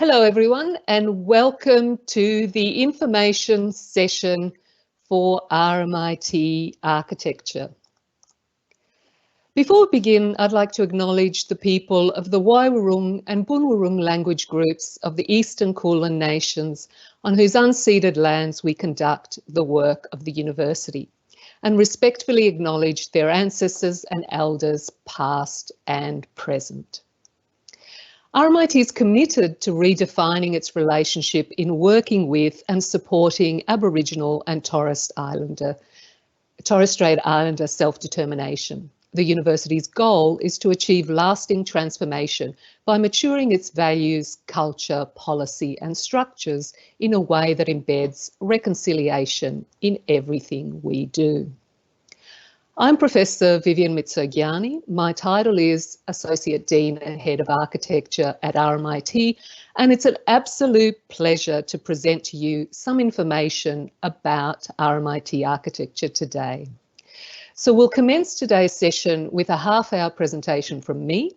Hello everyone and welcome to the information session for RMIT Architecture. Before we begin, I'd like to acknowledge the people of the Wairarung and Bunurong language groups of the Eastern Kulin Nations on whose unceded lands we conduct the work of the university, and respectfully acknowledge their ancestors and elders past and present. RMIT is committed to redefining its relationship in working with and supporting Aboriginal and Torres Strait Islander self-determination. The university's goal is to achieve lasting transformation by maturing its values, culture, policy and structures in a way that embeds reconciliation in everything we do. I'm Professor Vivian Mitsogianni. My title is Associate Dean and Head of Architecture at RMIT, and it's an absolute pleasure to present to you some information about RMIT architecture today. So we'll commence today's session with a half-hour presentation from me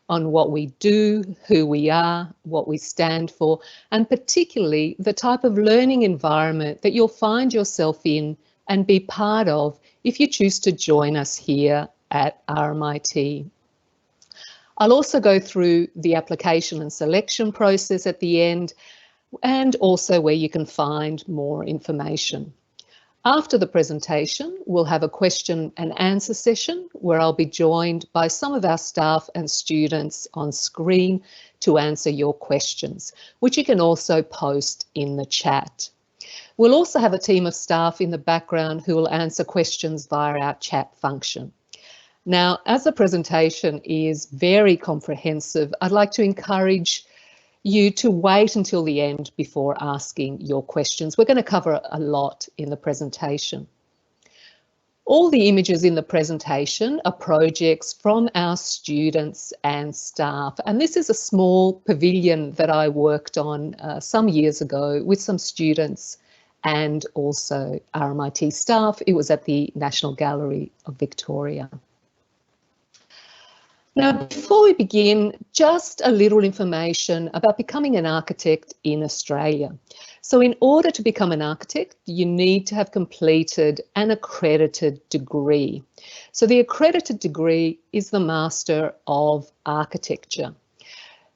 on what we do, who we are, what we stand for, and particularly the type of learning environment that you'll find yourself in and be part of if you choose to join us here at RMIT. I'll also go through the application and selection process at the end, and also where you can find more information. After the presentation, we'll have a question and answer session where I'll be joined by some of our staff and students on screen to answer your questions, which you can also post in the chat. We'll also have a team of staff in the background who will answer questions via our chat function. Now, as the presentation is very comprehensive, I'd like to encourage you to wait until the end before asking your questions. We're going to cover a lot in the presentation. All the images in the presentation are projects from our students and staff, and this is a small pavilion that I worked on some years ago with some students and also RMIT staff. It was at the National Gallery of Victoria. Now, before we begin, just a little information about becoming an architect in Australia. So in order to become an architect, you need to have completed an accredited degree. So the accredited degree is the Master of Architecture.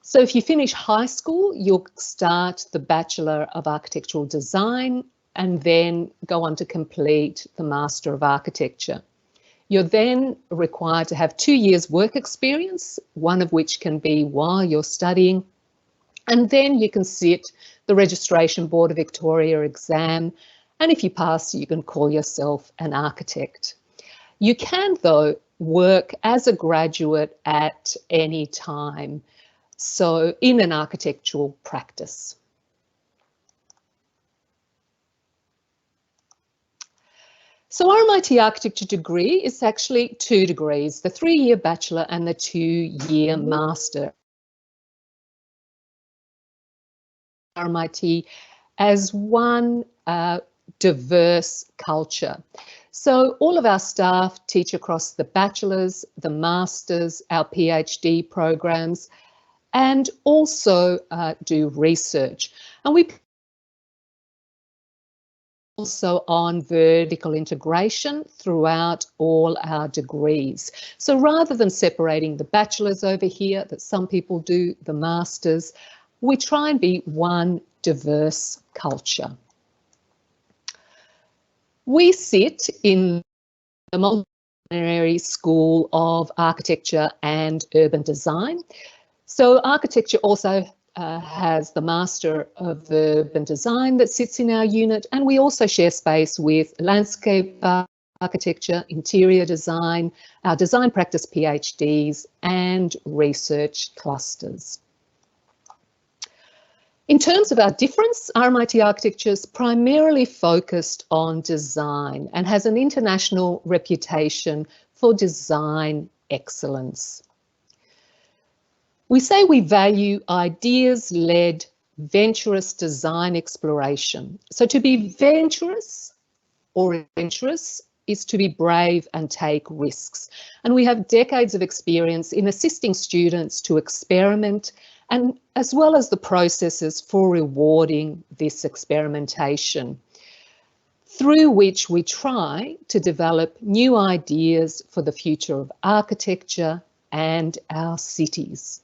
So if you finish high school, you'll start the Bachelor of Architectural Design and then go on to complete the Master of Architecture. You're then required to have 2 years work experience, one of which can be while you're studying, and then you can sit the Registration Board of Victoria exam, and if you pass, you can call yourself an architect. You can, though, work as a graduate at any time, so in an architectural practice. So RMIT architecture degree is actually 2 degrees, the 3-year bachelor and the 2-year master. RMIT as one diverse culture. So all of our staff teach across the bachelors, the masters, our PhD programs, and also do research. And we also on vertical integration throughout all our degrees. So rather than separating the bachelors over here that some people do, the masters, we try and be one diverse culture. We sit in the Multidisciplinary School of Architecture and Urban Design. So architecture also has the Master of Urban Design that sits in our unit, and we also share space with landscape architecture, interior design, our design practice PhDs and research clusters. In terms of our difference, RMIT architecture is primarily focused on design and has an international reputation for design excellence. We say we value ideas-led, venturous design exploration. So to be venturous or adventurous is to be brave and take risks. And we have decades of experience in assisting students to experiment and as well as the processes for rewarding this experimentation, through which we try to develop new ideas for the future of architecture and our cities.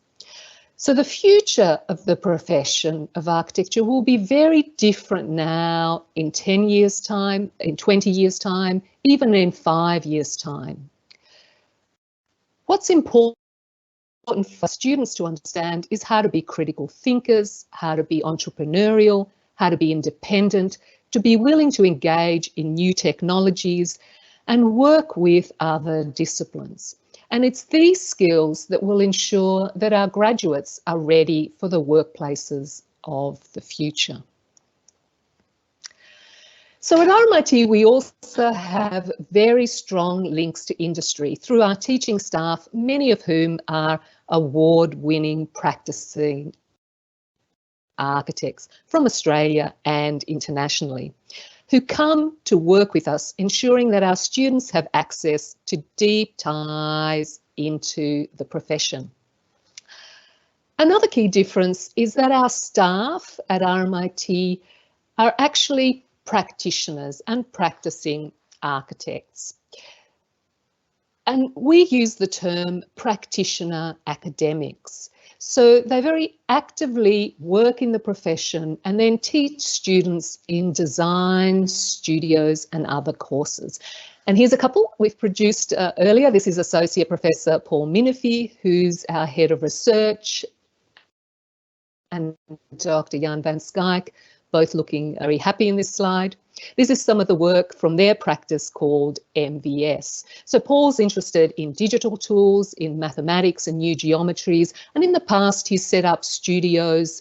So the future of the profession of architecture will be very different now in 10 years' time, in 20 years' time, even in 5 years' time. What's important for students to understand is how to be critical thinkers, how to be entrepreneurial, how to be independent, to be willing to engage in new technologies and work with other disciplines. And it's these skills that will ensure that our graduates are ready for the workplaces of the future. So at RMIT, we also have very strong links to industry through our teaching staff, many of whom are award-winning practicing architects from Australia and internationally, who come to work with us, ensuring that our students have access to deep ties into the profession. Another key difference is that our staff at RMIT are actually practitioners and practicing architects. And we use the term practitioner academics. So they very actively work in the profession and then teach students in design, studios and other courses. And here's a couple we've produced earlier. This is Associate Professor Paul Minifie, who's our Head of Research, and Dr. Jan van Schaik, both looking very happy in this slide. This is some of the work from their practice called MVS. So Paul's interested in digital tools, in mathematics and new geometries, and in the past he's set up studios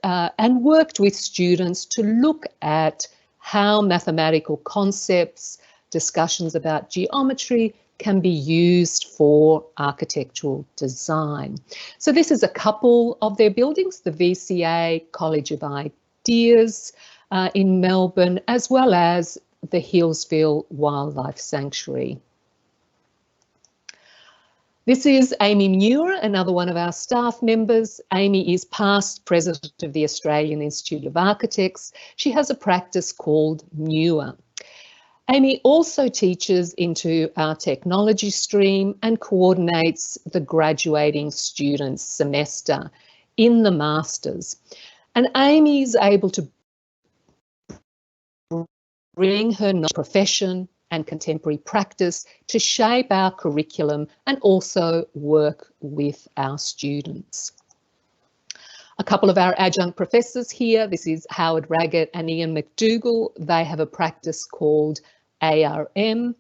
and worked with students to look at how mathematical concepts, discussions about geometry can be used for architectural design. So this is a couple of their buildings, the VCA College of Ideas in Melbourne, as well as the Hillsville Wildlife Sanctuary. This is Amy Muir, another one of our staff members. Amy is past president of the Australian Institute of Architects. She has a practice called Muir. Amy also teaches into our technology stream and coordinates the graduating students' semester in the Masters. And Amy is able to bring her profession and contemporary practice to shape our curriculum and also work with our students. A couple of our adjunct professors here, this is Howard Raggett and Ian McDougall. They have a practice called ARM.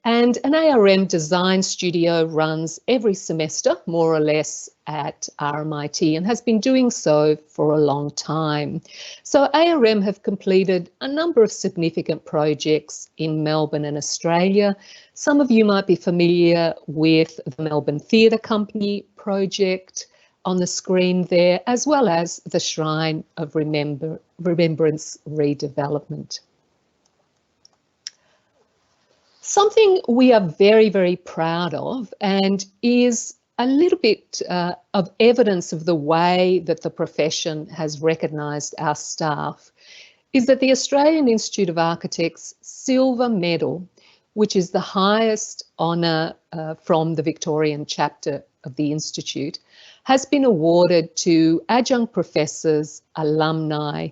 And an ARM design studio runs every semester, more or less, at RMIT and has been doing so for a long time. So ARM have completed a number of significant projects in Melbourne and Australia. Some of you might be familiar with the Melbourne Theatre Company project on the screen there, as well as the Shrine of Remembrance redevelopment. Something we are very, very proud of and is a little bit of evidence of the way that the profession has recognised our staff is that the Australian Institute of Architects Silver Medal, which is the highest honour from the Victorian chapter of the Institute, has been awarded to adjunct professors, alumni,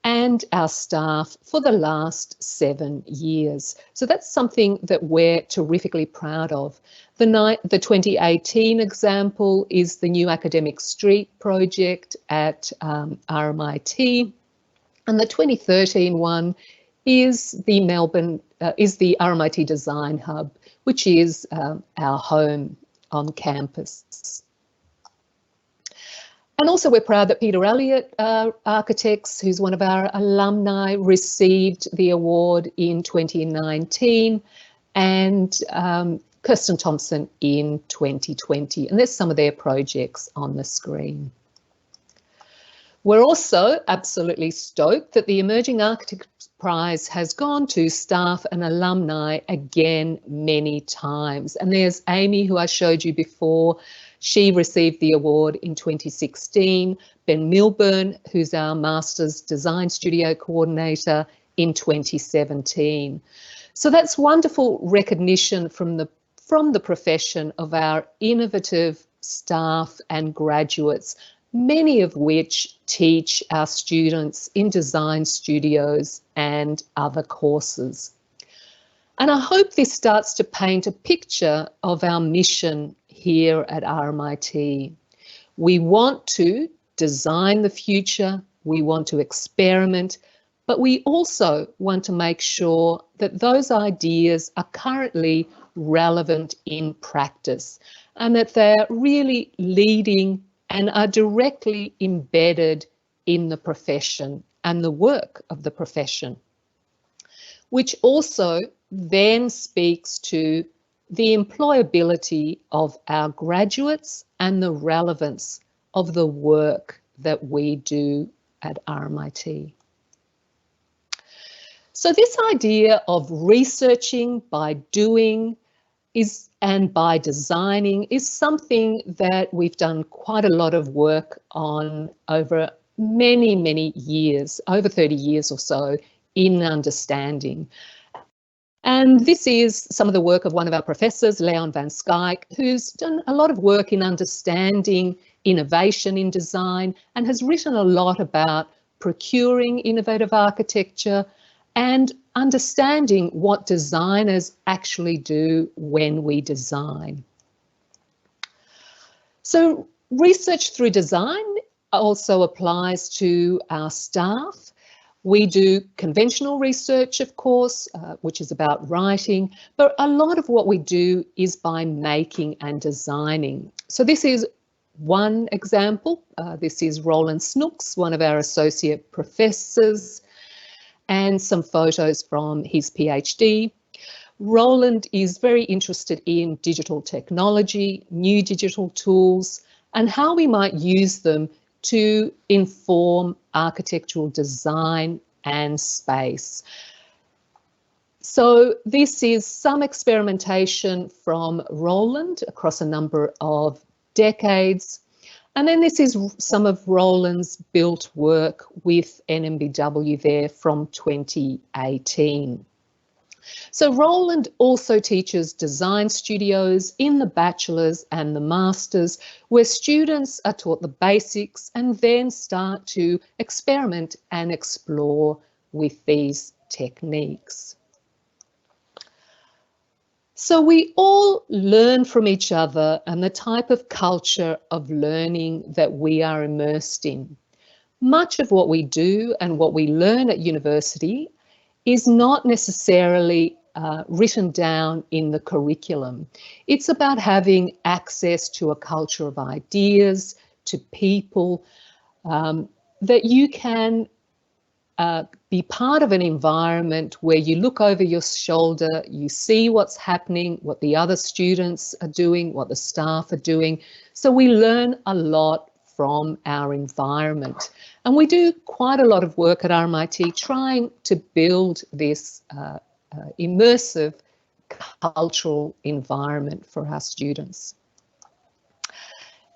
and our staff for the last 7 years. So that's something that we're terrifically proud of. The 2018 example is the New Academic Street project at RMIT, and the 2013 one is the the RMIT Design Hub, which is our home on campus. And also we're proud that Peter Elliott Architects, who's one of our alumni, received the award in 2019, and Kirsten Thompson in 2020. And there's some of their projects on the screen. We're also absolutely stoked that the Emerging Architects Prize has gone to staff and alumni again many times. And there's Amy, who I showed you before. She received the award in 2016. Ben Milburn, who's our Master's Design Studio Coordinator, in 2017. So that's wonderful recognition from the profession of our innovative staff and graduates, many of which teach our students in design studios and other courses. And I hope this starts to paint a picture of our mission here at RMIT. We want to design the future, we want to experiment, but we also want to make sure that those ideas are currently relevant in practice and that they're really leading and are directly embedded in the profession and the work of the profession, which also then speaks to the employability of our graduates and the relevance of the work that we do at RMIT. So this idea of researching by doing and by designing is something that we've done quite a lot of work on over many, many years, over 30 years or so, in understanding. And this is some of the work of one of our professors, Leon van Skyke, who's done a lot of work in understanding innovation in design and has written a lot about procuring innovative architecture and understanding what designers actually do when we design. So research through design also applies to our staff. We do conventional research, of course, which is about writing, but a lot of what we do is by making and designing. So this is one example. This is Roland Snooks, one of our associate professors, and some photos from his PhD. Roland is very interested in digital technology, new digital tools, and how we might use them to inform architectural design and space. So this is some experimentation from Roland across a number of decades. And then this is some of Roland's built work with NMBW there from 2018. So Roland also teaches design studios in the bachelor's and the master's, where students are taught the basics and then start to experiment and explore with these techniques. So we all learn from each other and the type of culture of learning that we are immersed in. Much of what we do and what we learn at university is not necessarily written down in the curriculum. It's about having access to a culture of ideas, to people, that you can be part of an environment where you look over your shoulder, you see what's happening, what the other students are doing, what the staff are doing. So we learn a lot from our environment. And we do quite a lot of work at RMIT trying to build this immersive cultural environment for our students.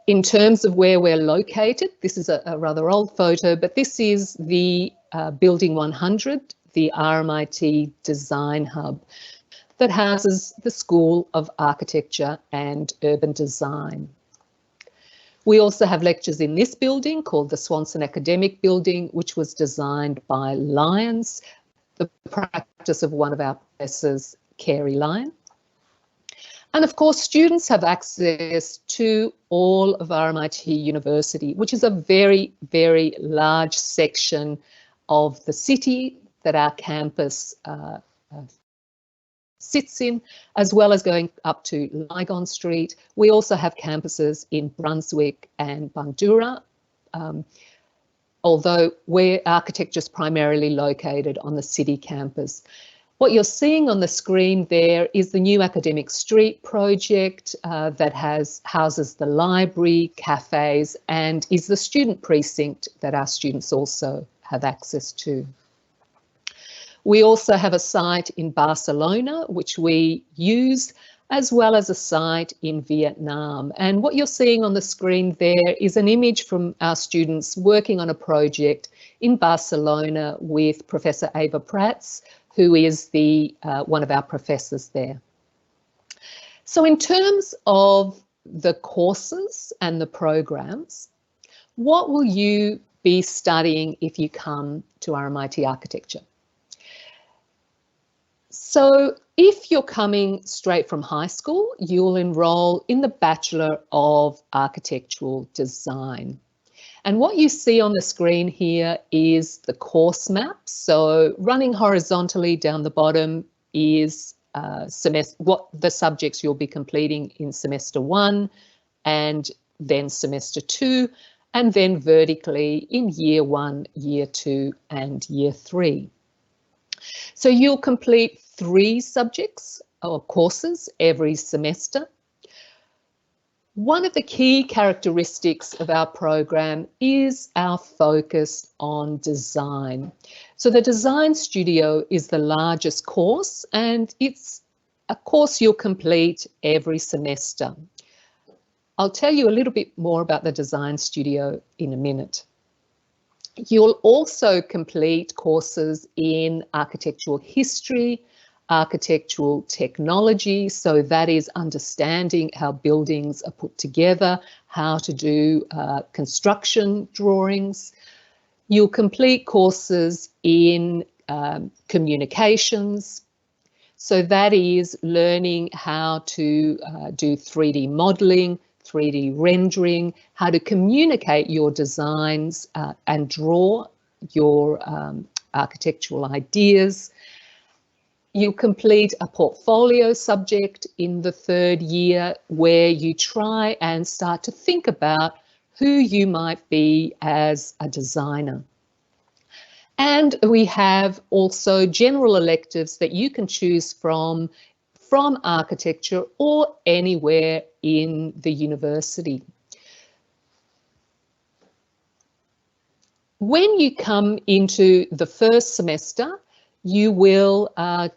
In terms of where we're located, this is a rather old photo, but this is the Building 100, the RMIT Design Hub that houses the School of Architecture and Urban Design. We also have lectures in this building called the Swanson Academic Building, which was designed by Lyons, the practice of one of our professors, Carey Lyon. And of course, students have access to all of RMIT University, which is a very, very large section of the city that our campus sits in, as well as going up to Lygon Street. We also have campuses in Brunswick and Bandura, although where architecture is primarily located on the city campus. What you're seeing on the screen there is the new Academic Street project that houses the library, cafes, and is the student precinct that our students also have access to. We also have a site in Barcelona, which we use as well as a site in Vietnam. And what you're seeing on the screen there is an image from our students working on a project in Barcelona with Professor Ava Prats, who is one of our professors there. So in terms of the courses and the programs, what will you be studying if you come to RMIT Architecture? So if you're coming straight from high school, you'll enrol in the Bachelor of Architectural Design. And what you see on the screen here is the course map. So running horizontally down the bottom is what the subjects you'll be completing in semester 1 and then semester 2, and then vertically in year 1, year 2 and year 3. So you'll complete 3 subjects or courses every semester. One of the key characteristics of our program is our focus on design. So the Design Studio is the largest course, and it's a course you'll complete every semester. I'll tell you a little bit more about the Design Studio in a minute. You'll also complete courses in architectural history, architectural technology, so that is understanding how buildings are put together, how to do construction drawings. You'll complete courses in communications, so that is learning how to do 3D modelling, 3D rendering, how to communicate your designs and draw your architectural ideas. You complete a portfolio subject in the 3rd year where you try and start to think about who you might be as a designer. And we have also general electives that you can choose from architecture or anywhere in the university. When you come into the 1st semester, you will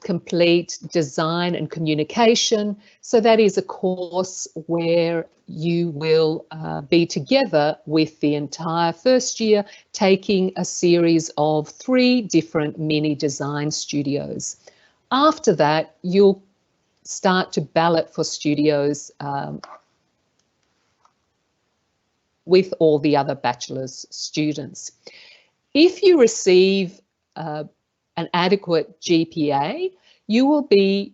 complete design and communication. So that is a course where you will be together with the entire 1st year, taking a series of 3 different mini design studios. After that, you'll start to ballot for studios with all the other bachelor's students. If you receive an adequate GPA, you'll be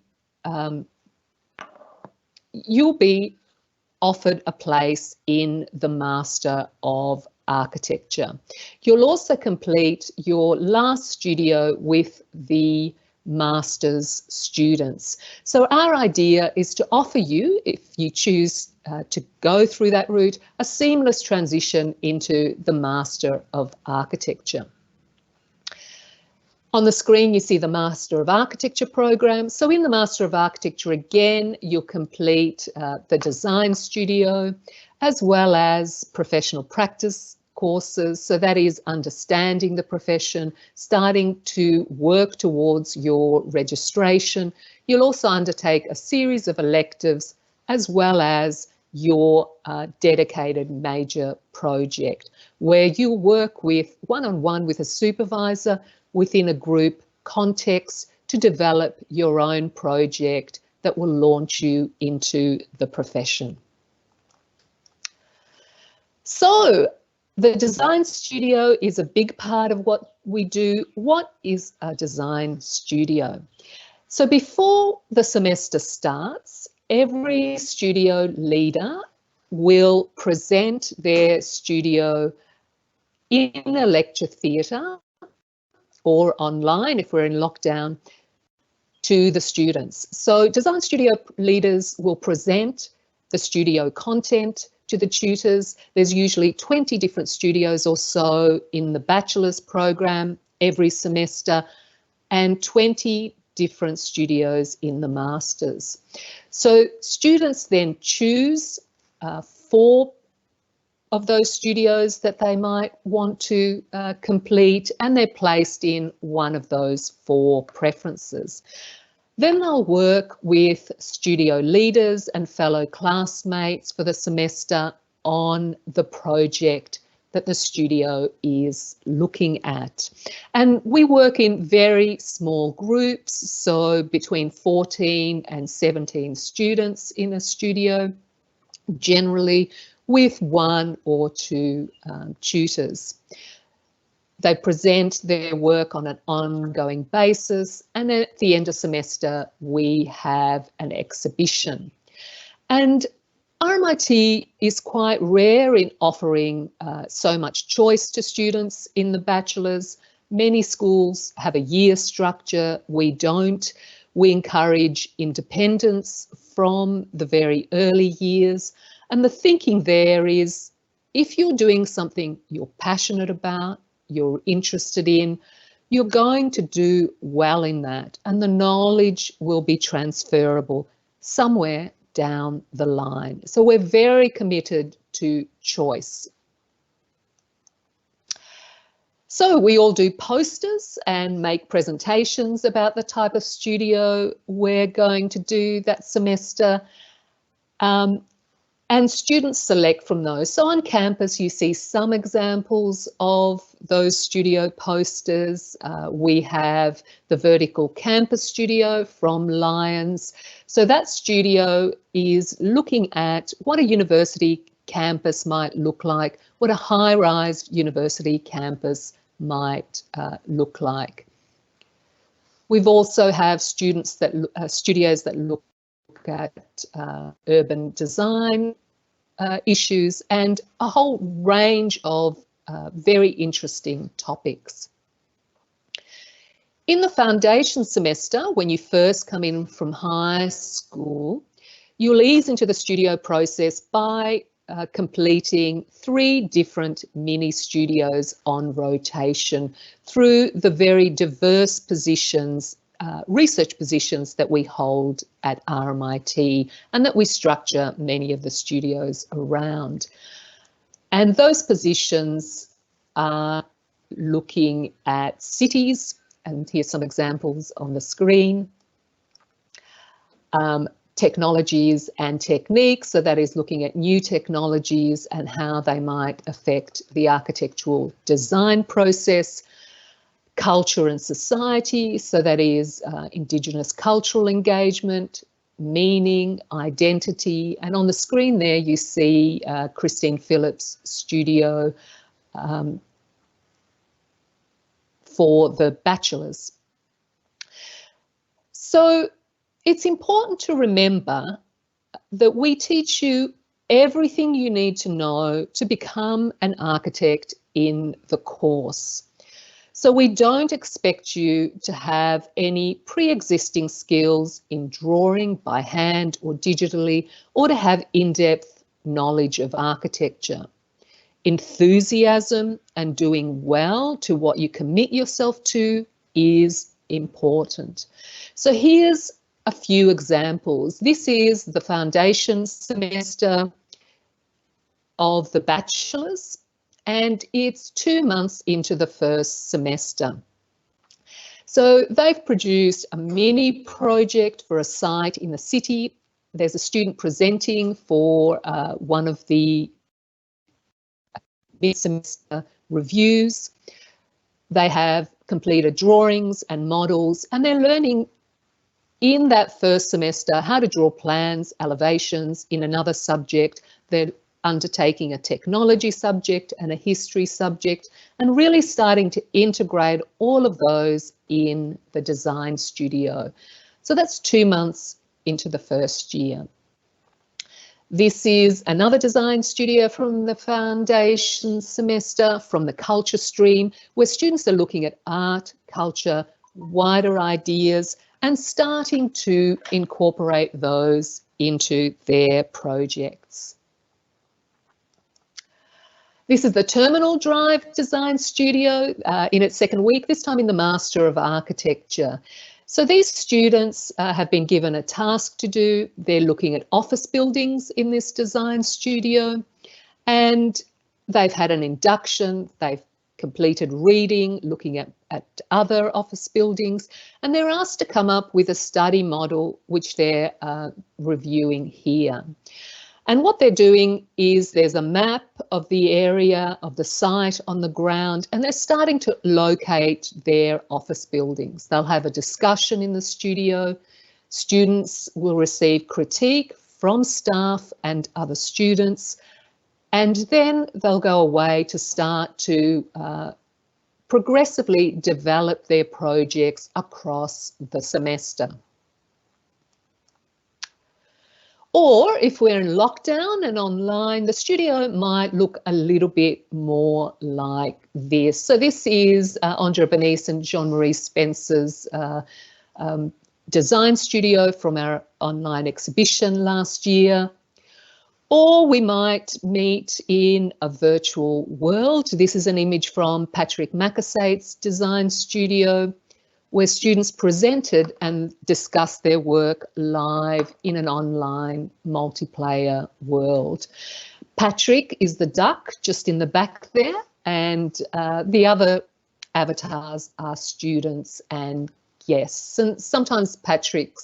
offered a place in the Master of Architecture. You'll also complete your last studio with the Master's students. So our idea is to offer you, if you choose to go through that route, a seamless transition into the Master of Architecture. On the screen, you see the Master of Architecture program. So in the Master of Architecture, again, you'll complete the Design Studio as well as professional practice courses. So that is understanding the profession, starting to work towards your registration. You'll also undertake a series of electives as well as your dedicated major project, where you'll work with one-on-one with a supervisor within a group context to develop your own project that will launch you into the profession. So the Design Studio is a big part of what we do. What is a Design Studio? So before the semester starts, every studio leader will present their studio in a lecture theatre or online if we're in lockdown to the students. So Design Studio leaders will present the studio content to the tutors. There's usually 20 different studios or so in the bachelor's program every semester and 20 different studios in the master's. So students then choose 4 of those studios that they might want to complete, and they're placed in one of those 4 preferences. Then they'll work with studio leaders and fellow classmates for the semester on the project that the studio is looking at. And we work in very small groups, so between 14 and 17 students in a studio, generally with 1 or 2 tutors. They present their work on an ongoing basis, and at the end of semester we have an exhibition. And RMIT is quite rare in offering so much choice to students in the bachelor's. Many schools have a year structure, we don't. We encourage independence from the very early years, and the thinking there is, if you're doing something you're passionate about, you're interested in, you're going to do well in that, and the knowledge will be transferable somewhere down the line. So we're very committed to choice. So we all do posters and make presentations about the type of studio we're going to do that semester. And students select from those. So on campus, you see some examples of those studio posters. We have the Vertical Campus Studio from Lions. So that studio is looking at what a university campus might look like, what a high-rise university campus might look like. We've also have studios that look at urban design issues and a whole range of very interesting topics. In the foundation semester, when you first come in from high school, you'll ease into the studio process by completing 3 different mini studios on rotation through the very diverse positions, research positions that we hold at RMIT and that we structure many of the studios around. And those positions are looking at cities, and here's some examples on the screen. Technologies and techniques, so that is looking at new technologies and how they might affect the architectural design process. Culture and society, so that is Indigenous cultural engagement, meaning, identity, and on the screen there you see Christine Phillips' studio for the bachelors. So it's important to remember that we teach you everything you need to know to become an architect in the course. So we don't expect you to have any pre-existing skills in drawing by hand or digitally, or to have in-depth knowledge of architecture. Enthusiasm and doing well to what you commit yourself to is important. So here's a few examples. This is the foundation semester of the bachelor's, and it's 2 months into the first semester. So they've produced a mini project for a site in the city. There's a student presenting for one of the mid-semester reviews. They have completed drawings and models, and they're learning in that first semester how to draw plans, elevations in another subject. They're undertaking a technology subject and a history subject, and really starting to integrate all of those in the design studio. So that's 2 months into the first year. This is another design studio from the foundation semester, from the culture stream, where students are looking at art, culture, wider ideas, and starting to incorporate those into their projects. This is the Terminal Drive Design Studio in its second week, this time in the Master of Architecture. So these students have been given a task to do. They're looking at office buildings in this design studio, and they've had an induction. They've completed reading, looking at other office buildings, and they're asked to come up with a study model which they're reviewing here. And what they're doing is there's a map of the area, of the site on the ground, and they're starting to locate their office buildings. They'll have a discussion in the studio. Students will receive critique from staff and other students, and then they'll go away to start to progressively develop their projects across the semester. Or if we're in lockdown and online, the studio might look a little bit more like this. So this is Andrea Bernice and Jean-Marie Spencer's design studio from our online exhibition last year. Or we might meet in a virtual world. This is an image from Patrick Macassate's design studio, where students presented and discussed their work live in an online multiplayer world. Patrick is the duck just in the back there, and the other avatars are students and guests. And sometimes Patrick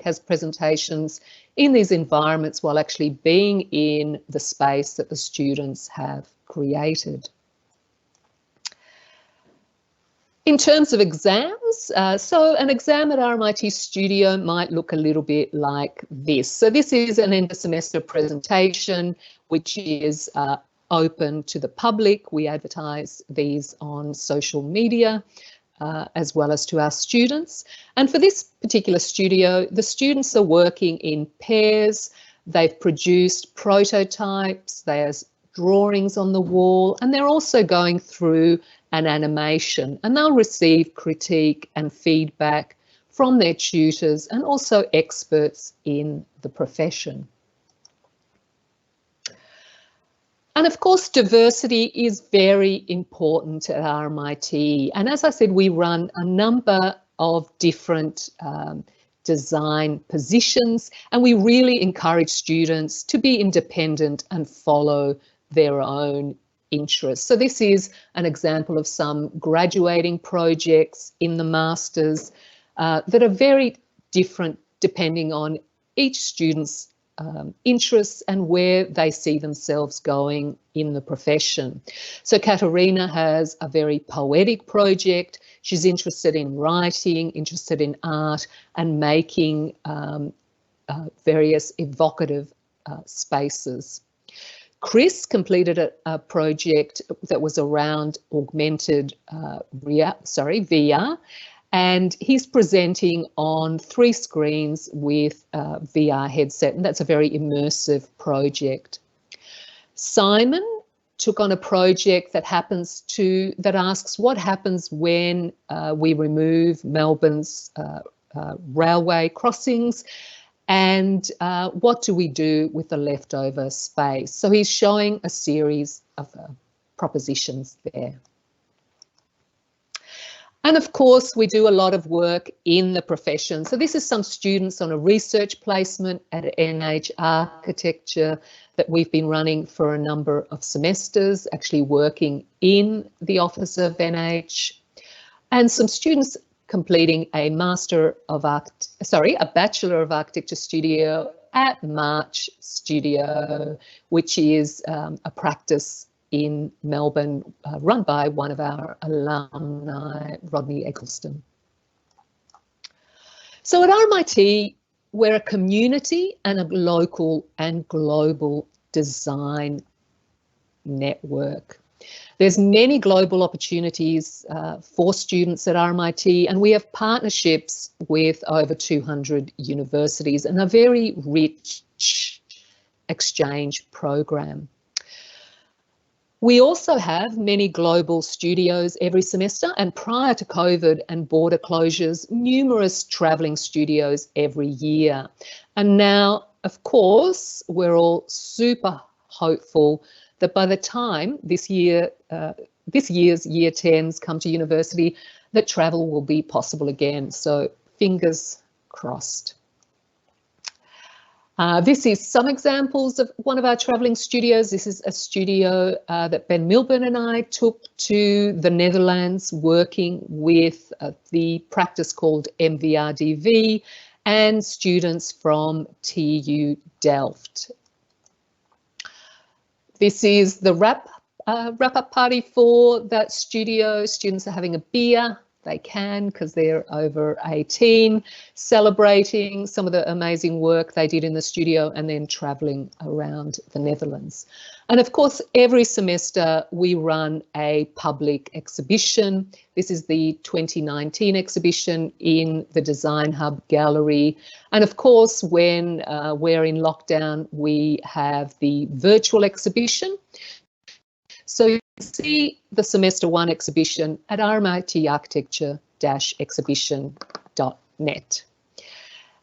has presentations in these environments while actually being in the space that the students have created. In terms of exams, so an exam at RMIT Studio might look a little bit like this. So this is an end of semester presentation, which is open to the public. We advertise these on social media, as well as to our students. And for this particular studio, the students are working in pairs. They've produced prototypes, there's drawings on the wall, and they're also going through an animation, and they'll receive critique and feedback from their tutors and also experts in the profession. And of course, diversity is very important at RMIT. And as I said, we run a number of different design positions, and we really encourage students to be independent and follow their own interests. So this is an example of some graduating projects in the Masters that are very different depending on each student's interests and where they see themselves going in the profession. So Katerina has a very poetic project. She's interested in writing, interested in art, and making various evocative spaces. Chris completed a project that was around augmented VR, and he's presenting on 3 screens with a VR headset, and that's a very immersive project. Simon took on a project that asks what happens when we remove Melbourne's railway crossings, and what do we do with the leftover space? So he's showing a series of propositions there. And of course, we do a lot of work in the profession. So this is some students on a research placement at NH Architecture that we've been running for a number of semesters, actually working in the office of NH, and some students completing a Bachelor of Architecture studio at March Studio, which is a practice in Melbourne run by one of our alumni, Rodney Eggleston. So at RMIT, we're a community and a local and global design network. There's many global opportunities for students at RMIT, and we have partnerships with over 200 universities and a very rich exchange program. We also have many global studios every semester, and prior to COVID and border closures, numerous travelling studios every year. And now, of course, we're all super hopeful that by the time this year's Year 10s come to university, that travel will be possible again. So fingers crossed. This is some examples of one of our travelling studios. This is a studio that Ben Milburn and I took to the Netherlands, working with the practice called MVRDV and students from TU Delft. This is the wrap-up party for that studio. Students are having a beer. They can, because they're over 18, celebrating some of the amazing work they did in the studio and then travelling around the Netherlands. And of course, every semester we run a public exhibition. This is the 2019 exhibition in the Design Hub Gallery. And of course, when we're in lockdown, we have the virtual exhibition. So you can see the semester 1 exhibition at rmitarchitecture-exhibition.net.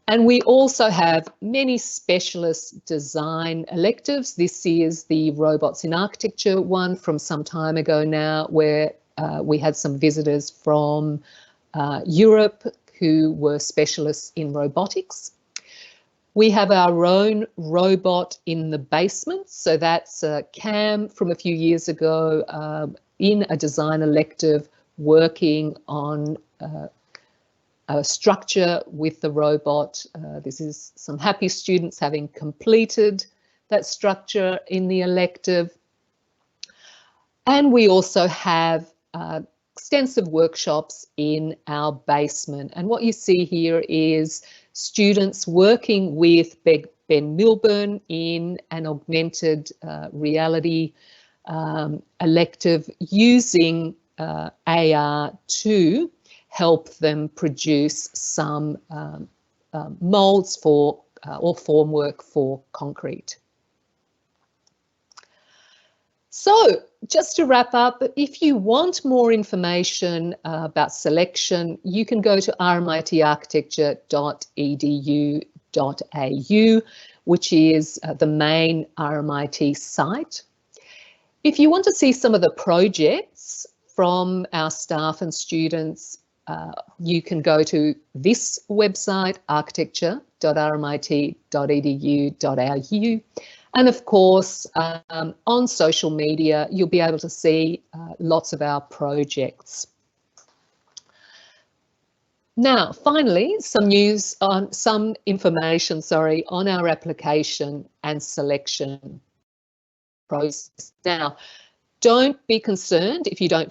And we also have many specialist design electives. This is the Robots in Architecture one from some time ago now, where we had some visitors from Europe who were specialists in robotics. We have our own robot in the basement. So that's Cam from a few years ago in a design elective working on a structure with the robot. This is some happy students having completed that structure in the elective. And we also have extensive workshops in our basement. And what you see here is students working with Ben Milburn in an augmented reality elective using AR to help them produce some moulds for or formwork for concrete. So just to wrap up, if you want more information about selection, you can go to rmitarchitecture.edu.au, which is the main RMIT site. If you want to see some of the projects from our staff and students, you can go to this website, architecture.rmit.edu.au. And of course, on social media, you'll be able to see lots of our projects. Now, finally, some information on our application and selection process. Now, don't be concerned if you don't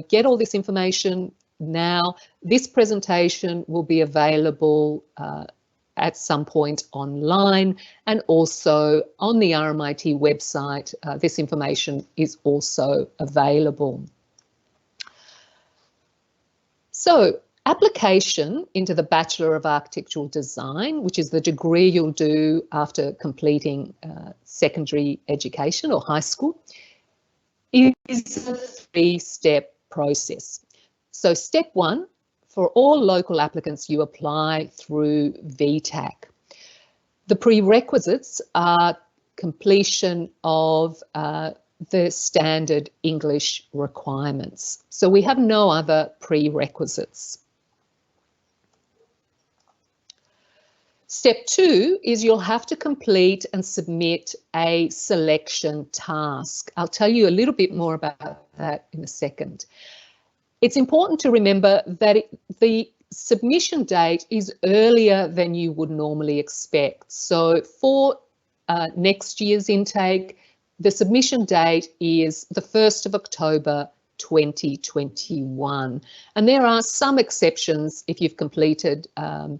get all this information now. This presentation will be available at some point online, and also on the RMIT website, this information is also available. So, application into the Bachelor of Architectural Design, which is the degree you'll do after completing secondary education or high school, is a 3-step process. So step 1, for all local applicants, you apply through VTAC. The prerequisites are completion of the standard English requirements. So we have no other prerequisites. Step 2 is you'll have to complete and submit a selection task. I'll tell you a little bit more about that in a second. It's important to remember that the submission date is earlier than you would normally expect. So for next year's intake, the submission date is the 1st of October 2021. And there are some exceptions if you've completed a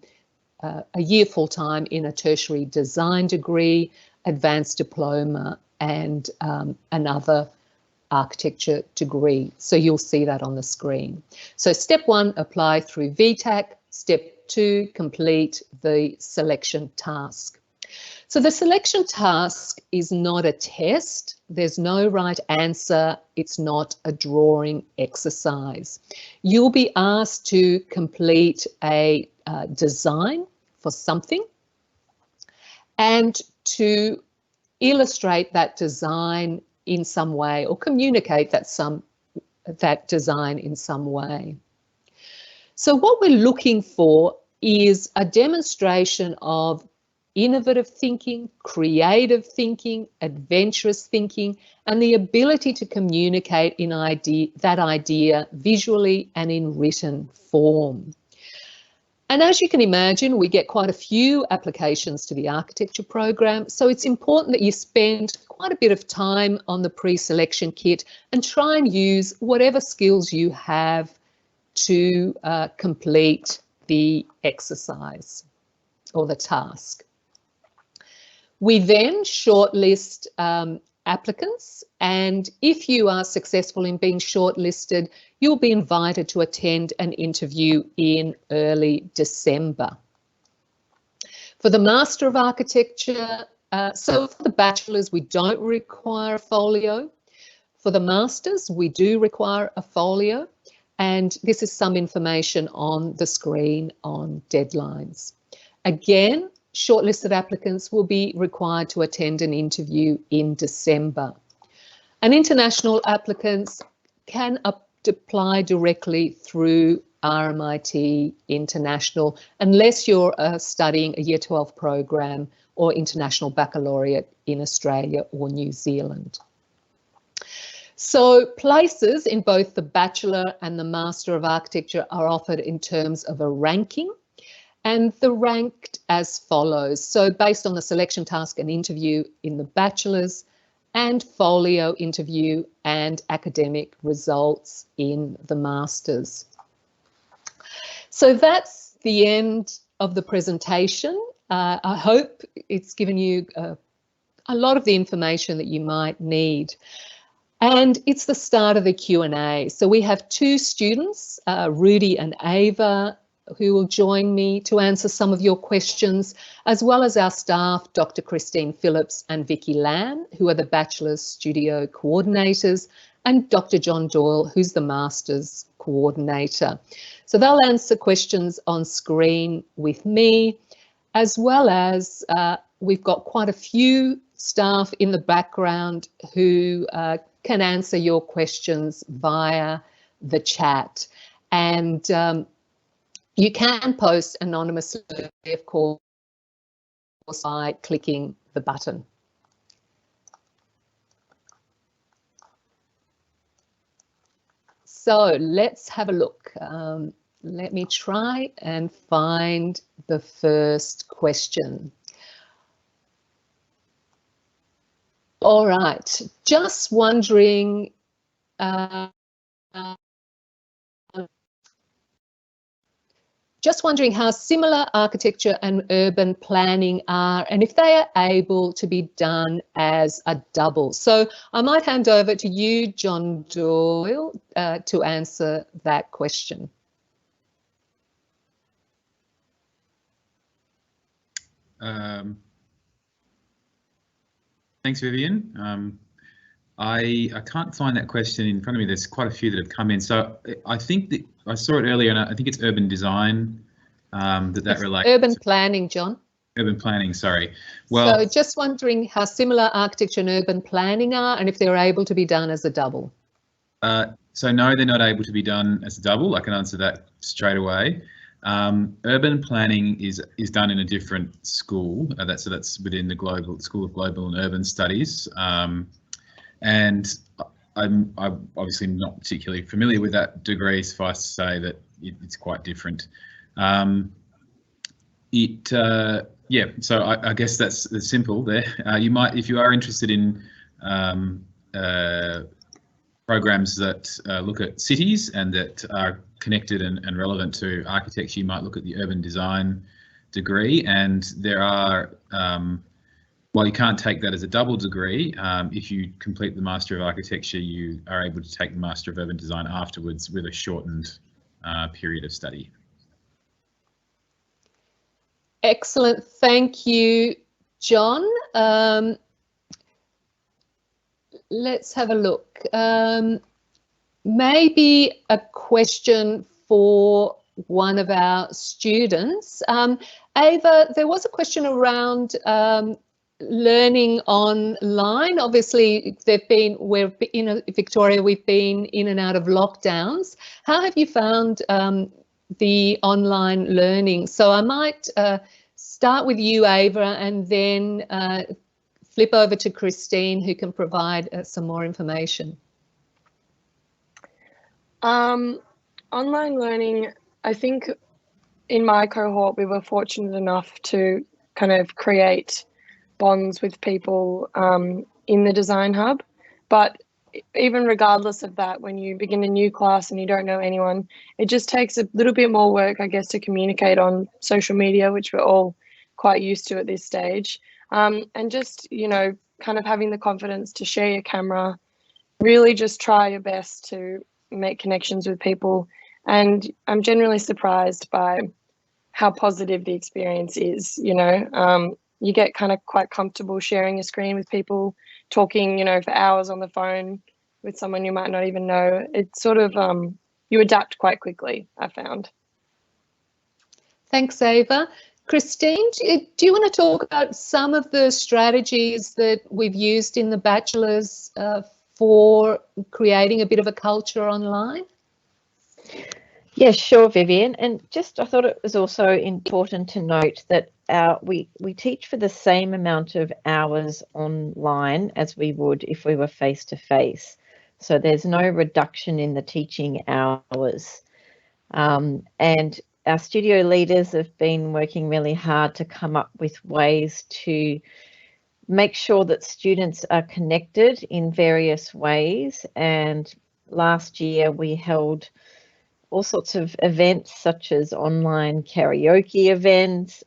year full-time in a tertiary design degree, advanced diploma, and another architecture degree. So you'll see that on the screen. So step 1, apply through VTAC. Step 2, complete the selection task. So the selection task is not a test. There's no right answer. It's not a drawing exercise. You'll be asked to complete a design for something and to illustrate that design in some way, or communicate that design in some way. So what we're looking for is a demonstration of innovative thinking, creative thinking, adventurous thinking, and the ability to communicate that idea visually and in written form. And as you can imagine, we get quite a few applications to the architecture program, so it's important that you spend quite a bit of time on the pre-selection kit and try and use whatever skills you have to complete the exercise or the task. We then shortlist applicants, and if you are successful in being shortlisted, you'll be invited to attend an interview in early December. For the Master of Architecture, so for the bachelors, we don't require a folio. For the masters, we do require a folio, and this is some information on the screen on deadlines. Again, shortlisted applicants will be required to attend an interview in December. And international applicants can apply directly through RMIT International, unless you're studying a Year 12 program or International Baccalaureate in Australia or New Zealand. So places in both the Bachelor and the Master of Architecture are offered in terms of a ranking, and they're ranked as follows. So based on the selection task and interview in the Bachelors, and folio interview and academic results in the Masters. So that's the end of the presentation. I hope it's given you a lot of the information that you might need. And it's the start of the Q&A. So we have two students, Rudy and Ava, who will join me to answer some of your questions, as well as our staff, Dr. Christine Phillips and Vicky Lamb, who are the Bachelor's Studio Coordinators, and Dr. John Doyle, who's the Master's Coordinator. So they'll answer questions on screen with me, as well as we've got quite a few staff in the background who can answer your questions via the chat. And you can post anonymously, of course, by clicking the button. So let's have a look. Let me try and find the first question. All right, just wondering, how similar architecture and urban planning are, and if they are able to be done as a double. So I might hand over to you, John Doyle, to answer that question. Thanks, Vivian. I can't find that question in front of me. There's quite a few that have come in. So I think that I saw it earlier, and I think it's urban design that relates. Urban planning, John. Urban planning, sorry. Well, so just wondering how similar architecture and urban planning are, and if they're able to be done as a double. So no, they're not able to be done as a double. I can answer that straight away. Urban planning is done in a different school. So that's within the School of Global and Urban Studies. And I'm obviously not particularly familiar with that degree. Suffice to say that it's quite different. Yeah, so I guess that's simple there. You might, if you are interested in programs that look at cities and that are connected and relevant to architecture, you might look at the urban design degree. And there are, while you can't take that as a double degree, if you complete the Master of Architecture, you are able to take the Master of Urban Design afterwards with a shortened period of study. Excellent, thank you, John. Let's have a look. Maybe a question for one of our students. Ava, there was a question around learning online. Obviously, we're in Victoria, we've been in and out of lockdowns. How have you found the online learning? So I might start with you, Ava, and then flip over to Christine, who can provide some more information. Online learning, I think in my cohort, we were fortunate enough to kind of create bonds with people in the Design Hub. But even regardless of that, when you begin a new class and you don't know anyone, it just takes a little bit more work, I guess, to communicate on social media, which we're all quite used to at this stage. And just, you know, kind of having the confidence to share your camera, really just try your best to make connections with people. And I'm generally surprised by how positive the experience is, you know. You get kind of quite comfortable sharing a screen with people, talking, you know, for hours on the phone with someone you might not even know. It's sort of, you adapt quite quickly, I found. Thanks, Ava. Christine, do you want to talk about some of the strategies that we've used in the bachelor's for creating a bit of a culture online? Yeah, sure, Vivian. And just I thought it was also important to note that we teach for the same amount of hours online as we would if we were face-to-face. So there's no reduction in the teaching hours. And our studio leaders have been working really hard to come up with ways to make sure that students are connected in various ways. And last year we held all sorts of events such as online karaoke events,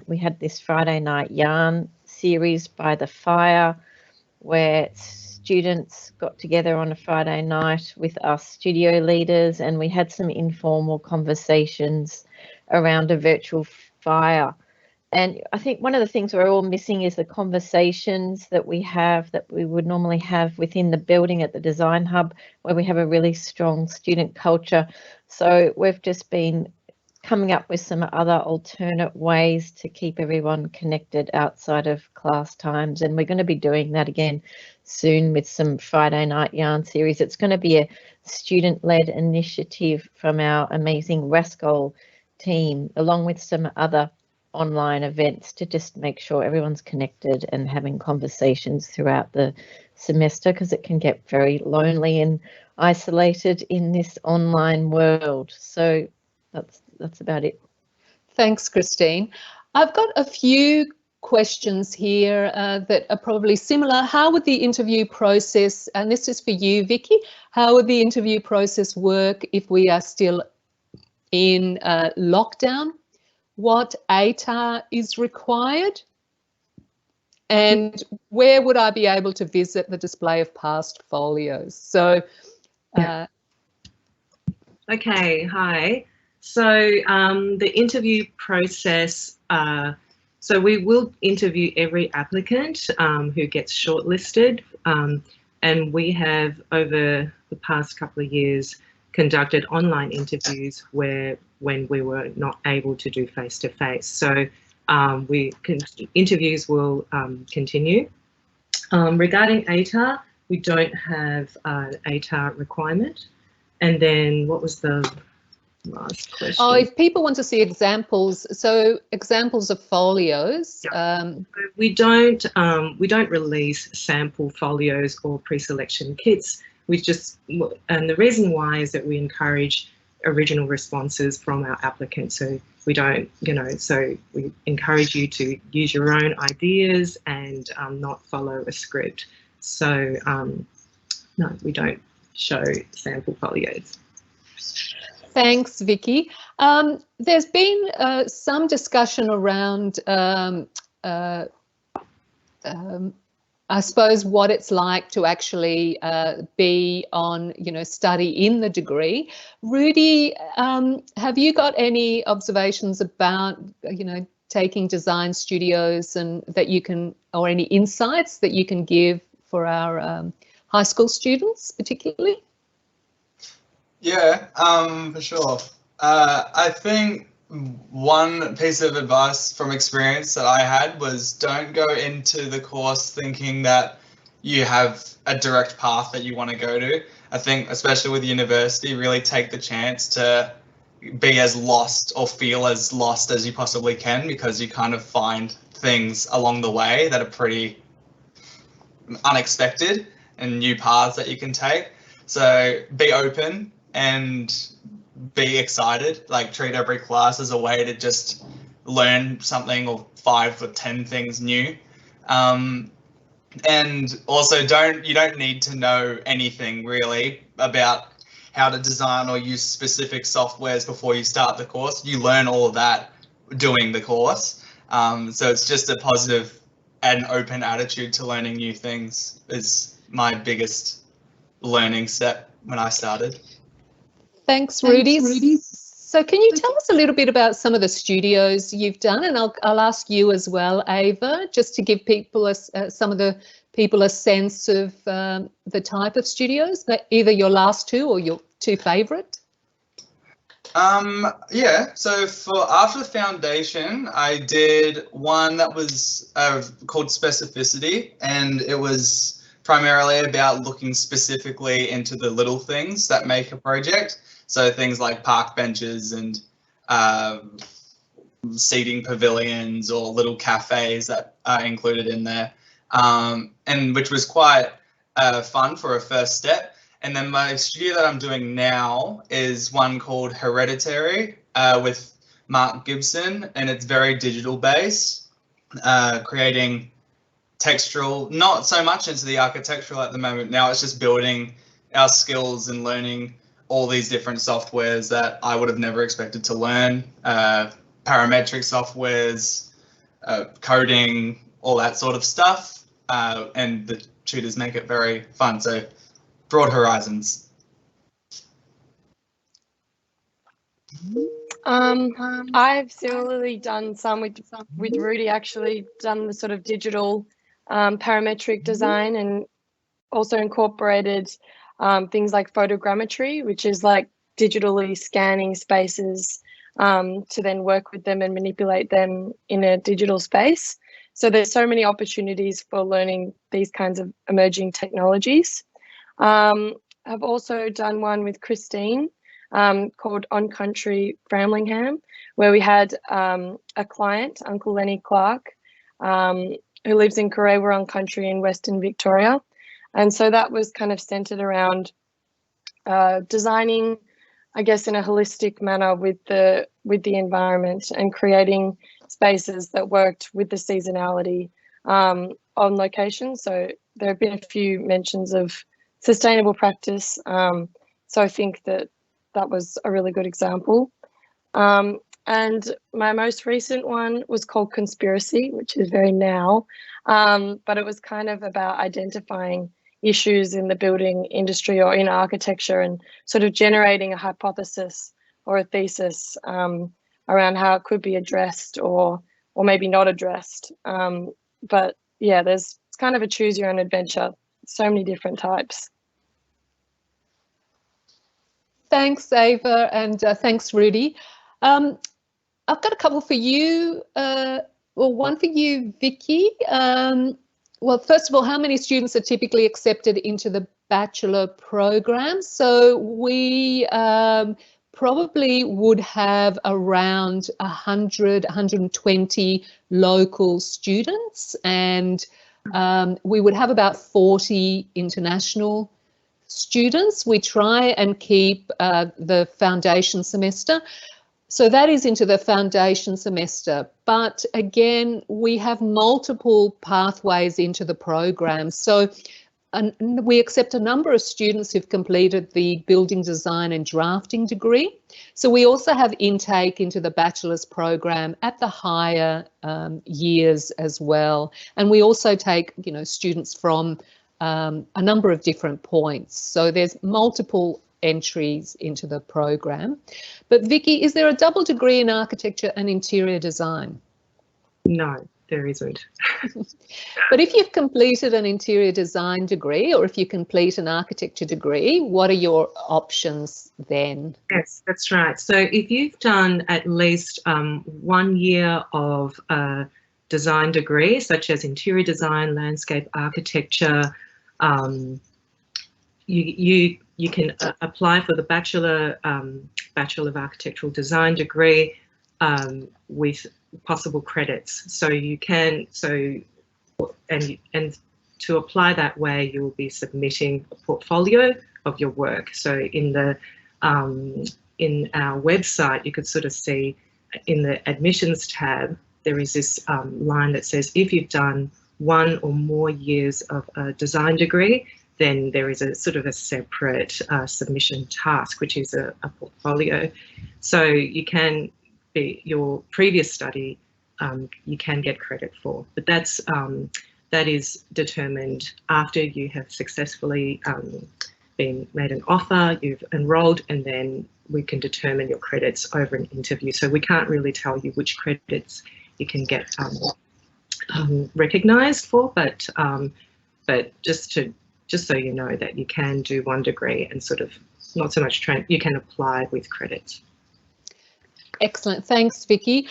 we had this Friday night yarn series by the fire where students got together on a Friday night with us studio leaders, and we had some informal conversations around a virtual fire. And I think one of the things we're all missing is the conversations that we have that we would normally have within the building at the Design Hub, where we have a really strong student culture. So we've just been coming up with some other alternate ways to keep everyone connected outside of class times. And we're going to be doing that again soon with some Friday night yarn series. It's going to be a student-led initiative from our amazing Rascol team, along with some other online events, to just make sure everyone's connected and having conversations throughout the semester, because it can get very lonely and isolated in this online world. So that's about it. Thanks, Christine. I've got a few questions here that are probably similar. How would the interview process, and this is for you, Vicky, how would the interview process work if we are still in lockdown? What ATAR is required? And where would I be able to visit the display of past folios? So, okay, hi. So the interview process, so we will interview every applicant who gets shortlisted, and we have over the past couple of years conducted online interviews when we were not able to do face-to-face. So interviews will continue. Regarding ATAR, we don't have an ATAR requirement. And then what was the last question? Oh, if people want to see examples, so examples of folios. Yeah. We don't release sample folios or pre-selection kits. And the reason why is that we encourage original responses from our applicants. So we don't, so we encourage you to use your own ideas and not follow a script. So no, we don't show sample folios. Thanks, Vicky. There's been some discussion around I suppose what it's like to actually be on, study in the degree. Rudy, have you got any observations about, taking design studios and that you can, or any insights that you can give for our high school students particularly? Yeah, for sure. I think one piece of advice from experience that I had was don't go into the course thinking that you have a direct path that you want to go to. I think especially with university, really take the chance to be as lost or feel as lost as you possibly can, because you kind of find things along the way that are pretty unexpected and new paths that you can take. So be open and be excited, like treat every class as a way to just learn something, or 5 or 10 things new. And also you don't need to know anything really about how to design or use specific softwares before you start the course. You learn all of that doing the course. So it's just a positive and open attitude to learning new things is my biggest learning step when I started. Thanks, Rudy. So can you tell us a little bit about some of the studios you've done? And I'll ask you as well, Ava, just to give people some of the people a sense of the type of studios, either your last 2 or your 2 favourite. Yeah, so after the foundation, I did one that was called Specificity, and it was primarily about looking specifically into the little things that make a project. So things like park benches and seating pavilions or little cafes that are included in there, and which was quite fun for a first step. And then my studio that I'm doing now is one called Hereditary with Mark Gibson, and it's very digital based, creating textural, not so much into the architectural at the moment. Now it's just building our skills and learning all these different softwares that I would have never expected to learn, parametric softwares, coding, all that sort of stuff. And the tutors make it very fun. So broad horizons. I've similarly done some with Rudy, actually done the sort of digital parametric design, and also incorporated things like photogrammetry, which is like digitally scanning spaces to then work with them and manipulate them in a digital space. So there's so many opportunities for learning these kinds of emerging technologies. I've also done one with Christine called On Country Framlingham, where we had a client, Uncle Lenny Clark, who lives in Karewarong Country in Western Victoria. And so that was kind of centered around designing, I guess, in a holistic manner with the environment, and creating spaces that worked with the seasonality on location. So there have been a few mentions of sustainable practice. So I think that was a really good example. And my most recent one was called Conspiracy, which is very now, but it was kind of about identifying issues in the building industry or in architecture, and sort of generating a hypothesis or a thesis around how it could be addressed or maybe not addressed. But yeah, it's kind of a choose your own adventure. So many different types. Thanks, Ava, and thanks, Rudy. I've got a couple for you. One for you, Vicky. Well, first of all, how many students are typically accepted into the bachelor program? So we probably would have around 100, 120 local students, and we would have about 40 international students. We try and keep the foundation semester. So that is into the foundation semester. But again, we have multiple pathways into the program. So we accept a number of students who've completed the building design and drafting degree. So we also have intake into the bachelor's program at the higher years as well. And we also take, students from a number of different points. So there's multiple entries into the program. But Vicky, is there a double degree in architecture and interior design? No, there isn't. But if you've completed an interior design degree, or if you complete an architecture degree, what are your options then? Yes, that's right. So if you've done at least 1 year of a design degree, such as interior design, landscape architecture, you can apply for the Bachelor of Architectural Design degree with possible credits. So you can, and to apply that way, you will be submitting a portfolio of your work. So in our website, you could sort of see in the admissions tab, there is this line that says if you've done 1 or more years of a design degree, then there is a sort of a separate submission task, which is a portfolio. So you can be your previous study, you can get credit for, but that is determined after you have successfully been made an offer, you've enrolled, and then we can determine your credits over an interview. So we can't really tell you which credits you can get recognised for, but just so you know that you can do 1 degree and sort of not so much you can apply with credits. Excellent, thanks, Vicky.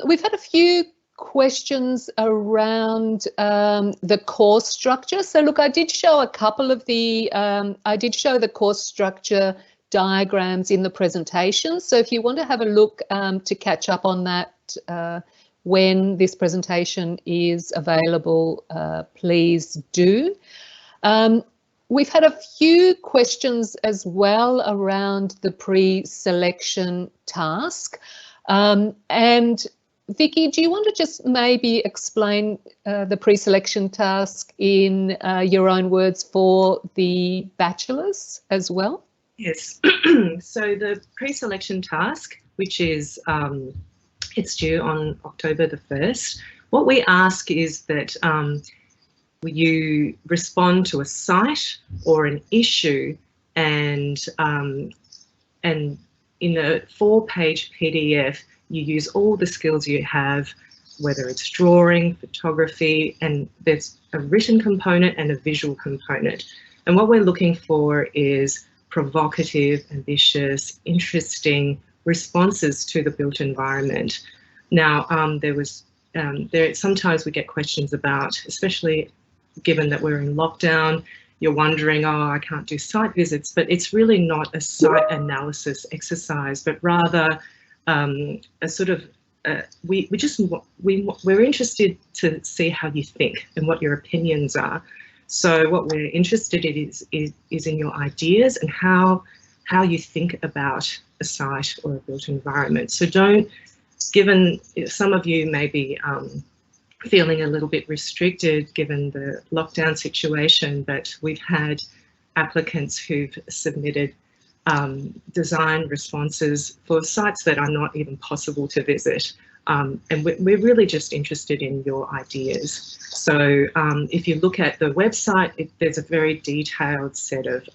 We've had a few questions around the course structure. So look, I did show a couple of the, I did show the course structure diagrams in the presentation. So if you want to have a look to catch up on that when this presentation is available, please do. We've had a few questions as well around the pre-selection task. And Vicky, do you want to just maybe explain the pre-selection task in your own words for the bachelors as well? Yes. So the pre-selection task, which is it's due on October the 1st. What we ask is that you respond to a site or an issue, and in a 4-page PDF, you use all the skills you have, whether it's drawing, photography, and there's a written component and a visual component. And what we're looking for is provocative, ambitious, interesting responses to the built environment. Now, sometimes we get questions about, especially given that we're in lockdown, you're wondering, oh, I can't do site visits, but it's really not a site analysis exercise, but rather a sort of, we're interested to see how you think and what your opinions are. So what we're interested in is in your ideas and how you think about a site or a built environment. So given some of you may be feeling a little bit restricted given the lockdown situation, but we've had applicants who've submitted design responses for sites that are not even possible to visit. And we're really just interested in your ideas. So if you look at the website, there's a very detailed set of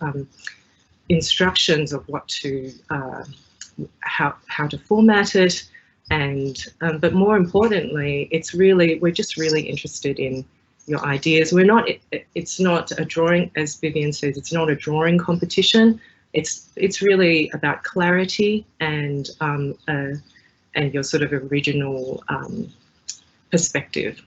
instructions of what to, how to format it. And but more importantly, we're just really interested in your ideas. It's not a drawing, as Vivian says, it's not a drawing competition. It's really about clarity and your sort of original perspective.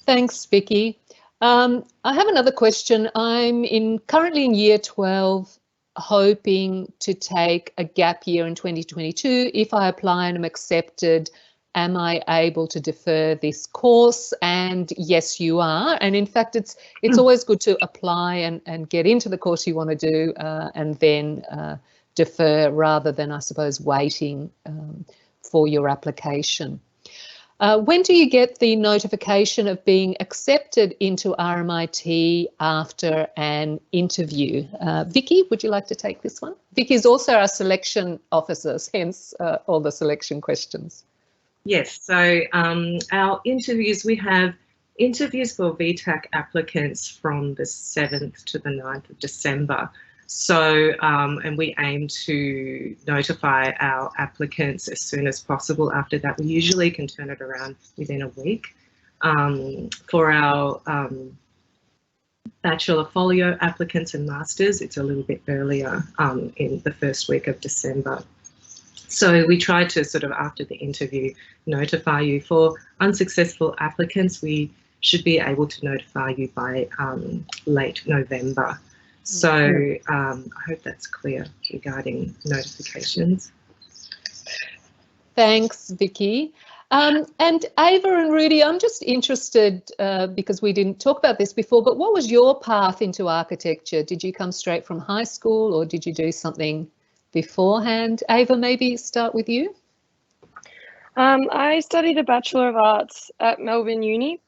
Thanks, Vicky. I have another question. I'm currently in year 12, hoping to take a gap year in 2022. If I apply and am accepted, am I able to defer this course? And yes, you are. And in fact, it's always good to apply and get into the course you want to do and then defer rather than, I suppose, waiting for your application. When do you get the notification of being accepted into RMIT after an interview? Vicky, would you like to take this one? Vicky is also our selection officer, hence all the selection questions. Yes, so our interviews, we have interviews for VTAC applicants from the 7th to the 9th of December. So, and we aim to notify our applicants as soon as possible after that. We usually can turn it around within a week. For our Bachelor Folio applicants and Masters, it's a little bit earlier in the first week of December. So we try to sort of, after the interview, notify you. For unsuccessful applicants, we should be able to notify you by late November. So I hope that's clear regarding notifications. Thanks, Vicky. And Ava and Rudy, I'm just interested, because we didn't talk about this before, but what was your path into architecture? Did you come straight from high school or did you do something beforehand? Ava, maybe start with you. I studied a Bachelor of Arts at Melbourne Uni.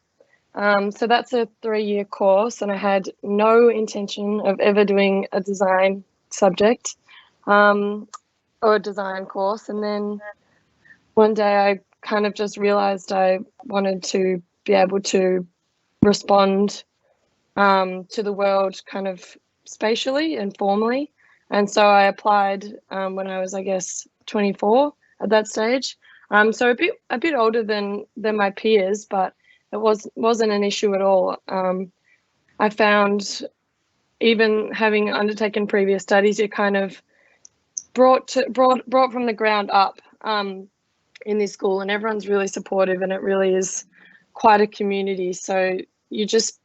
So that's a 3-year course, and I had no intention of ever doing a design subject or a design course. And then one day I kind of just realized I wanted to be able to respond to the world kind of spatially and formally. And so I applied when I was, I guess, 24 at that stage. So a bit older than my peers, but it wasn't an issue at all. I found, even having undertaken previous studies, you're kind of brought from the ground up in this school, and everyone's really supportive, and it really is quite a community. So you just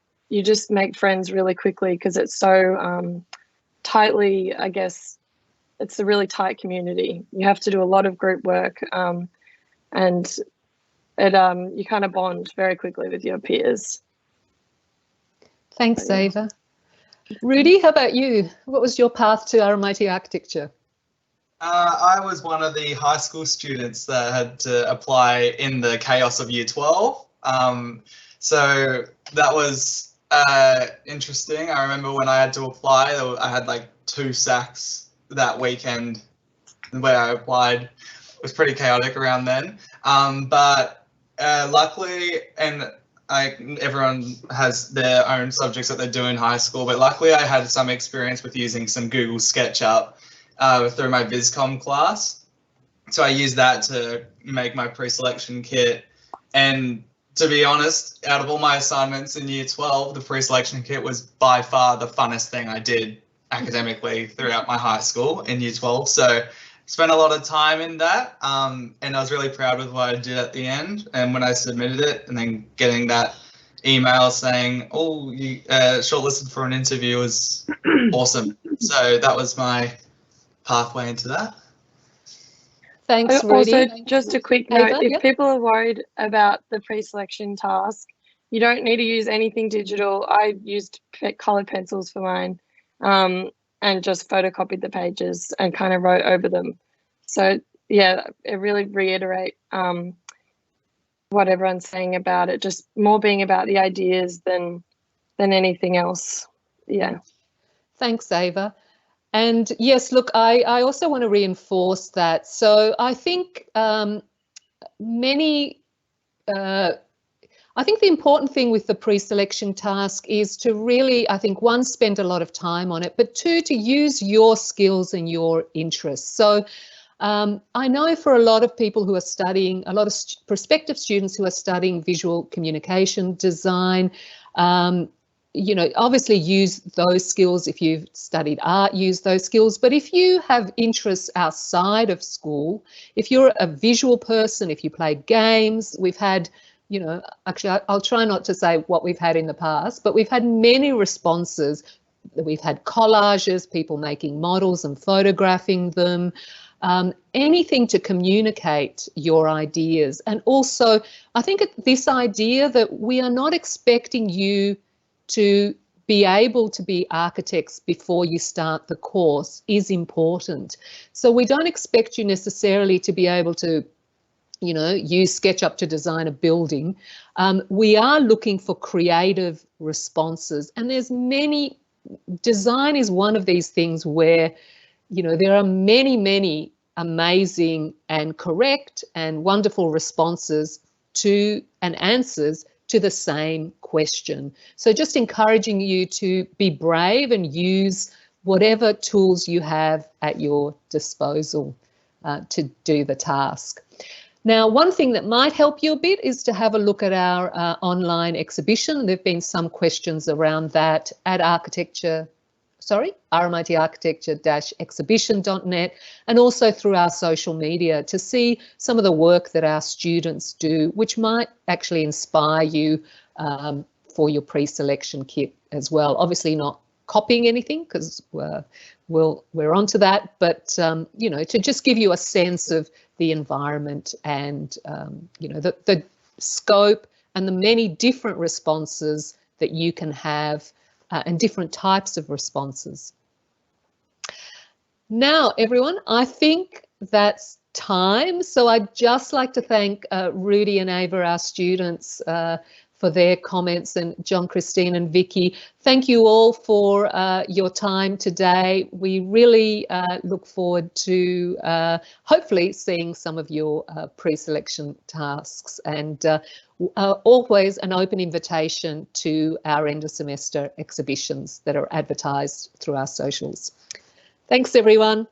make friends really quickly because it's so tightly, I guess, it's a really tight community. You have to do a lot of group work, and it you kind of bond very quickly with your peers. Thanks, Ava. Rudy, how about you? What was your path to RMIT architecture? I was one of the high school students that had to apply in the chaos of year 12. So that was interesting. I remember when I had to apply, I had like 2 sacks that weekend where I applied. It was pretty chaotic around then. But luckily, and everyone has their own subjects that they do in high school, but luckily I had some experience with using some Google SketchUp through my VisCom class. So I used that to make my pre-selection kit. And to be honest, out of all my assignments in year 12, the pre-selection kit was by far the funnest thing I did academically throughout my high school in year 12. So spent a lot of time in that, and I was really proud with what I did at the end. And when I submitted it, and then getting that email saying, "Oh, you shortlisted for an interview," was awesome. So that was my pathway into that. Thanks, Rudy. Also, just a quick note, Ava, if people are worried about the pre-selection task, you don't need to use anything digital. I used coloured pencils for mine, and just photocopied the pages and kind of wrote over them. So yeah, it really reiterate what everyone's saying about it, just more being about the ideas than anything else. Yeah. Thanks, Ava. And yes, look, I also want to reinforce that. So I think I think the important thing with the pre-selection task is to really, I think, 1, spend a lot of time on it, but 2, to use your skills and your interests. So I know for a lot of people who are studying, a lot of prospective students who are studying visual communication design, you know, obviously use those skills. If you've studied art, use those skills. But if you have interests outside of school, if you're a visual person, if you play games, we've had, you know, actually I'll try not to say what we've had in the past, but we've had many responses. We've had collages, people making models and photographing them, anything to communicate your ideas. And also, I think this idea that we are not expecting you to be able to be architects before you start the course is important. So we don't expect you necessarily to be able to, you know, use SketchUp to design a building. We are looking for creative responses, and there's many. Design is one of these things where, you know, there are many amazing and correct and wonderful responses to and answers to the same question. So just encouraging you to be brave and use whatever tools you have at your disposal to do the task. Now, one thing that might help you a bit is to have a look at our online exhibition. There have been some questions around that at rmitarchitecture-exhibition.net, and also through our social media to see some of the work that our students do, which might actually inspire you for your pre-selection kit as well. Obviously not copying anything, because we're onto that, but you know, to just give you a sense of the environment and you know, the scope and the many different responses that you can have and different types of responses. Now, everyone, I think that's time. So I'd just like to thank Rudy and Ava, our students, for their comments, and John, Christine and Vicky. Thank you all for your time today. We really look forward to hopefully seeing some of your pre-selection tasks, and always an open invitation to our end of semester exhibitions that are advertised through our socials. Thanks everyone.